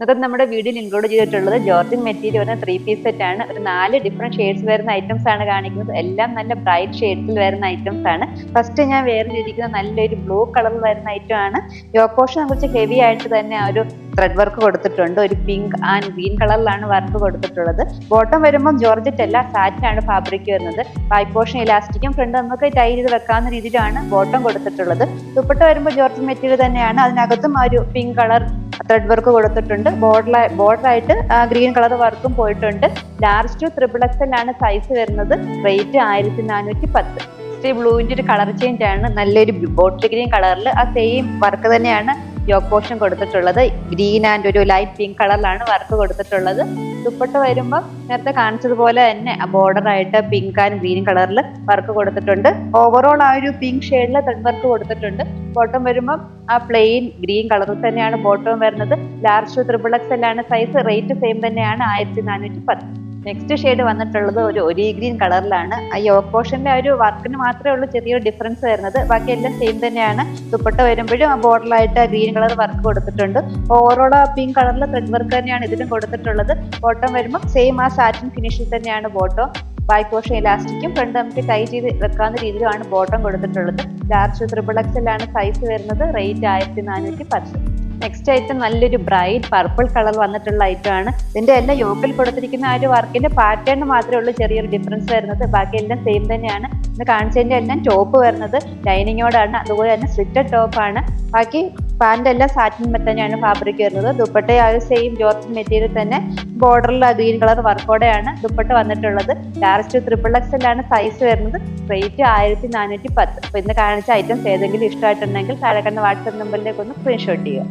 ഇന്നത്തെ നമ്മുടെ വീഡിയോയിൽ ഇൻക്ലൂഡ് ചെയ്തിട്ടുള്ളത് ജോർജിൻ മെറ്റീരിയൽ വരുന്ന 3-പീസ് സെറ്റ് ആണ്. ഒരു 4 ഡിഫറെന്റ് ഷെയ്ഡ്സ് വരുന്ന ഐറ്റംസ് ആണ് കാണിക്കുന്നത്. എല്ലാം നല്ല ബ്രൈറ്റ് ഷെയ്ഡ്സിൽ വരുന്ന ഐറ്റംസ് ആണ്. ഫസ്റ്റ് ഞാൻ വേറെ ചെയ്തിരിക്കുന്ന നല്ലൊരു ബ്ലൂ കളറിൽ വരുന്ന ഐറ്റം ആണ്. യോക്ക് പോർഷനെ കുറിച്ച് ഹെവി ആയിട്ട് തന്നെ ആ ഒരു ത്രെഡ് വർക്ക് കൊടുത്തിട്ടുണ്ട്. ഒരു പിങ്ക് ആൻഡ് ഗ്രീൻ കളറിലാണ് വർക്ക് കൊടുത്തിട്ടുള്ളത്. ബോട്ടം വരുമ്പോൾ ജോർജറ്റ് അല്ല, സാറ്റിൻ ആണ് ഫാബ്രിക് വരുന്നത്. ബാക്ക് പോർഷൻ ഇലാസ്റ്റിക്കും ഫ്രണ്ട് നമുക്ക് ടൈ ചെയ്ത് വെക്കാവുന്ന രീതിയിലാണ് ബോട്ടം കൊടുത്തിട്ടുള്ളത്. ദുപ്പട്ട വരുമ്പോൾ ജോർജറ്റ് മെറ്റീരിയൽ തന്നെയാണ്. അതിനകത്തും ആ ഒരു പിങ്ക് കളർ ത്രെഡ് വർക്ക് കൊടുത്തിട്ടുണ്ട്. ബോർഡറായിട്ട് ഗ്രീൻ കളർ വർക്കും പോയിട്ടുണ്ട്. ലാർജ് ടു XXL ആണ് സൈസ് വരുന്നത്. റേറ്റ് 1410. ബ്ലൂവിന്റെ ഒരു കളർ ചേഞ്ച് ആണ്. നല്ലൊരു ബോട്ടിൽ ഗ്രീൻ കളറിൽ ആ സെയിം വർക്ക് തന്നെയാണ് യോക്ക് പോർഷൻ കൊടുത്തിട്ടുള്ളത്. ഗ്രീൻ ആൻഡ് ഒരു ലൈറ്റ് പിങ്ക് കളറിലാണ് വർക്ക് കൊടുത്തിട്ടുള്ളത്. ദുപ്പട്ട വരുമ്പോൾ നേരത്തെ കാണിച്ചതുപോലെ തന്നെ ബോർഡർ ആയിട്ട് പിങ്ക് ആൻഡ് ഗ്രീൻ കളറിൽ വർക്ക് കൊടുത്തിട്ടുണ്ട്. ഓവറോൾ ആ ഒരു പിങ്ക് ഷെയ്ഡിൽ ത്രെഡ് വർക്ക് കൊടുത്തിട്ടുണ്ട്. ബോട്ടം വരുമ്പോൾ ആ പ്ലെയിൻ ഗ്രീൻ കളറിൽ തന്നെയാണ് ബോട്ടം വരുന്നത്. ലാർജ് ടു XXL ആണ് സൈസ്. റേറ്റ് സെയിം തന്നെയാണ് 1410. നെക്സ്റ്റ് ഷെയ്ഡ് വന്നിട്ടുള്ളത് ഒരു ഒലി ഗ്രീൻ കളറിലാണ്. ആ യോക്ക് പോർഷന്റെ ആ ഒരു വർക്കിന് മാത്രമേ ഉള്ളൂ ചെറിയൊരു ഡിഫറൻസ് വരുന്നത്. ബാക്കി എല്ലാം സെയിം തന്നെയാണ്. ദുപ്പട്ട വരുമ്പോഴും ആ ബോർഡറിലായിട്ട് ഗ്രീൻ കളർ വർക്ക് കൊടുത്തിട്ടുണ്ട്. ഓവറോൾ ആ പിങ്ക് കളറിൽ ത്രെഡ് വർക്ക് തന്നെയാണ് ഇതിനും കൊടുത്തിട്ടുള്ളത്. ബോട്ടം വരുമ്പോൾ സെയിം ആ സാറ്റിൻ ഫിനിഷിൽ തന്നെയാണ് ബോട്ടം. ബാക്ക് പോർഷൻ ഇലാസ്റ്റിക്കും ഫ്രണ്ട് നമുക്ക് ടൈ ചെയ്ത് വെക്കാവുന്ന രീതിയിലാണ് ബോട്ടം കൊടുത്തിട്ടുള്ളത്. ലാർജ് XXL ആണ് സൈസ് വരുന്നത്. റേറ്റ് 1410. നെക്സ്റ്റ് ഐറ്റം നല്ലൊരു ബ്രൈറ്റ് പർപ്പിൾ കളർ വന്നിട്ടുള്ള ഐറ്റം ആണ്. ഇതിന്റെ എല്ലാം യോക്കിൽ കൊടുത്തിരിക്കുന്ന ആ ഒരു വർക്കിന്റെ പാറ്റേൺ മാത്രമേ ഉള്ളൂ ചെറിയൊരു ഡിഫറൻസ് വരുന്നത്. ബാക്കി എല്ലാം സെയിം തന്നെയാണ്. ഇന്ന് കാണിച്ചതിന്റെ എല്ലാം ടോപ്പ് വരുന്നത് ലൈനിങ്ങോടാണ്. അതുപോലെ തന്നെ സ്ലിറ്റഡ് ടോപ്പ് ആണ്. ബാക്കി പാന്റ് എല്ലാം സാറ്റിൻ തന്നെയാണ് ഫാബ്രിക് വരുന്നത്. ദുപ്പട്ട ആ ഒരു സെയിം ജോർജറ്റ് മെറ്റീരിയൽ തന്നെ ബോർഡറിൽ ഗ്രീൻ കളർ വർക്കോടെയാണ് ദുപ്പട്ട വന്നിട്ടുള്ളത്. ലാർജ് ടു XXL ആണ് സൈസ് വരുന്നത്. റേറ്റ് 1410. അപ്പൊ ഇന്ന് കാണിച്ച ഐറ്റംസ് ഏതെങ്കിലും ഇഷ്ടമായിട്ടുണ്ടെങ്കിൽ താഴെ കണ്ട വാട്സ്ആപ്പ് നമ്പറിലേക്ക് ഒന്ന് സ്ക്രീൻഷോട്ട് ചെയ്യുക.